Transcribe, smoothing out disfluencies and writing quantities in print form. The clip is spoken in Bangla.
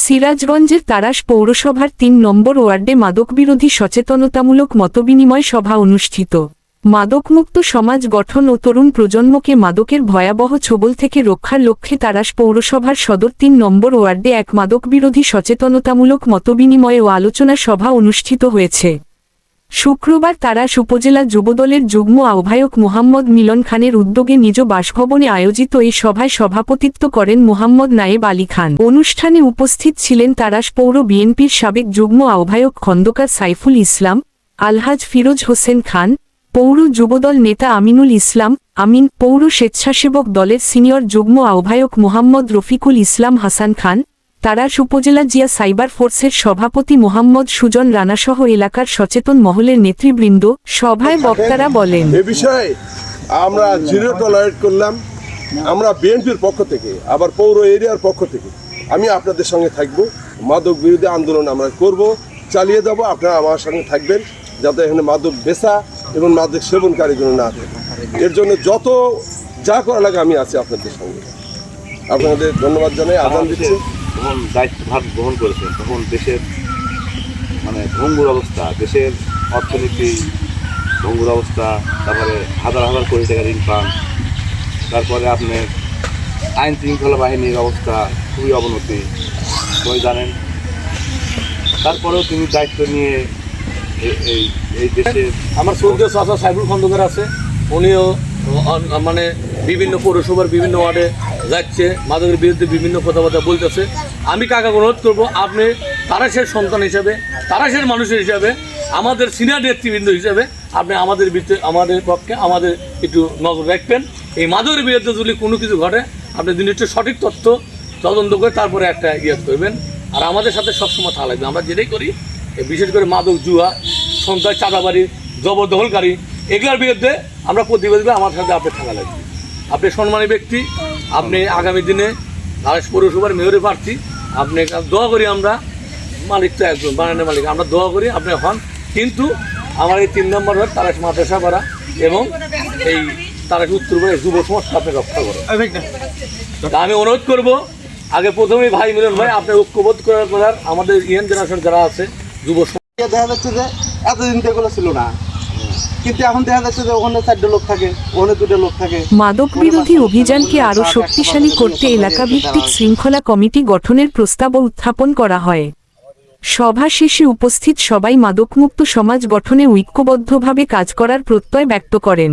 সিরাজগঞ্জের তারাস পৌরসভার ৩ নম্বর ওয়ার্ডে মাদকবিরোধী সচেতনতামূলক মতবিনিময় সভা অনুষ্ঠিত। মাদকমুক্ত সমাজ গঠন ও তরুণ প্রজন্মকে মাদকের ভয়াবহ ছোবল থেকে রক্ষার লক্ষ্যে তারাস পৌরসভার সদর ৩ নম্বর ওয়ার্ডে এক মাদকবিরোধী সচেতনতামূলক মতবিনিময় ও আলোচনা সভা অনুষ্ঠিত হয়েছে। শুক্রবার তারাস উপজেলা যুবদলের যুগ্ম আহ্বায়ক মোহাম্মদ মিলন খানের উদ্যোগে নিজ বাসভবনে আয়োজিত এই সভায় সভাপতিত্ব করেন মোহাম্মদ নায়েব আলী খান। অনুষ্ঠানে উপস্থিত ছিলেন তারাস পৌর বিএনপির সাবেক যুগ্ম আহ্বায়ক খন্দকার সাইফুল ইসলাম, আলহাজ ফিরোজ হোসেন খান, পৌর যুবদল নেতা আমিনুল ইসলাম আমিন, পৌর স্বেচ্ছাসেবক দলের সিনিয়র যুগ্ম আহ্বায়ক মোহাম্মদ রফিকুল ইসলাম হাসান খান, তারাস উপজেলা জিয়া সাইবার ফোর্সের সভাপতি মোহাম্মদ সুজন রানাসহ এলাকার সচেতন মহলের নেতৃবৃন্দ। সভায় বক্তারা বলেন, এ বিষয়ে আমরা জিরো টলারেট করলাম। আমরা বিএনপির পক্ষ থেকে, আবার পৌর এরিয়ার পক্ষ থেকে আমি আপনাদের সঙ্গে থাকব। মাদক বিরোধী আন্দোলন আমরা করব, চালিয়ে যাব। আপনারা আমার সঙ্গে থাকবেন যাতে এখানে মাদক বেচা এবং মাদক সেবনকারী যেন না থাকে। এর জন্য যত যা করা লাগে আমি আছি আপনাদের সঙ্গে। আপনাদের ধন্যবাদ জানাই। আহ্বান দিচ্ছি। যখন দায়িত্বভার গ্রহণ করেছেন তখন দেশের ভঙ্গুর অবস্থা, দেশের অর্থনীতি ভঙ্গুর অবস্থা, তারপরে হাজার হাজার কোটি টাকা ঋণ পান, তারপরে আপনার আইন শৃঙ্খলা বাহিনীর অবস্থা খুবই অবনতি সবাই জানেন। তারপরেও তিনি দায়িত্ব নিয়ে এই দেশের আমার সৌদ্য চাচা সাইফুল খন্দকার আছে, উনিও বিভিন্ন পৌরসভার বিভিন্ন ওয়ার্ডে যাচ্ছে, মাদকের বিরুদ্ধে বিভিন্ন কথাবার্তা বলতেছে। আমি কাকা অনুরোধ করবো, আপনি তারাশের সন্তান হিসেবে, তারাশের মানুষের হিসাবে, আমাদের সিনিয়র নেতৃবৃন্দ হিসেবে আপনি আমাদের পক্ষে আমাদের একটু নজর রাখবেন। এই মাদকের বিরুদ্ধে যদি কোনো কিছু ঘটে আপনি জিনিসটা সঠিক তথ্য তদন্ত করে তারপরে একটা করবেন। আর আমাদের সাথে সবসময় থাকা লাগবে। আমরা যেটাই করি, বিশেষ করে মাদক, জুয়া, সন্ত্রাস, চাঁদাবাড়ি, জবরদখলকারী, এগুলোর বিরুদ্ধে আমরা প্রতিবাদ করে আমার সাথে আপনি থাকা লাগবে। আপনি সম্মানী ব্যক্তি, আপনি আগামী দিনে তারাস পৌরসভার মেয়রের প্রার্থী। আপনি দোয়া করি, আমরা মালিক তো একজন বানানোর মালিক, আমরা দোয়া করি আপনি হন। কিন্তু আমার এই ৩ নম্বর ওয়ার্ড তারাস মাদ্রাসা পাড়া এবং এই তারাস উত্তর পাড়া যুব সমাজকে আপনি রক্ষা করো। আমি অনুরোধ করব, আগে প্রথমেই ভাই মিলন ভাই, আপনি ঐক্যবোধ করার আমাদের ইয়াং জেনারেশন যারা আছে, যুব দেখা যাচ্ছে যে এতদিন তো এগুলো ছিল না, কিন্তু এখন দেখা যাচ্ছে যে ওখানে 4টা লোক থাকে, ওখানে 2টা লোক থাকে। মাদক বিরোধী অভিযানকে আরও শক্তিশালী করতে এলাকাভিত্তিক শৃঙ্খলা কমিটি গঠনের প্রস্তাবও উত্থাপন করা হয়। সভা শেষে উপস্থিত সবাই মাদকমুক্ত সমাজ গঠনে ঐক্যবদ্ধভাবে কাজ করার প্রত্যয় ব্যক্ত করেন।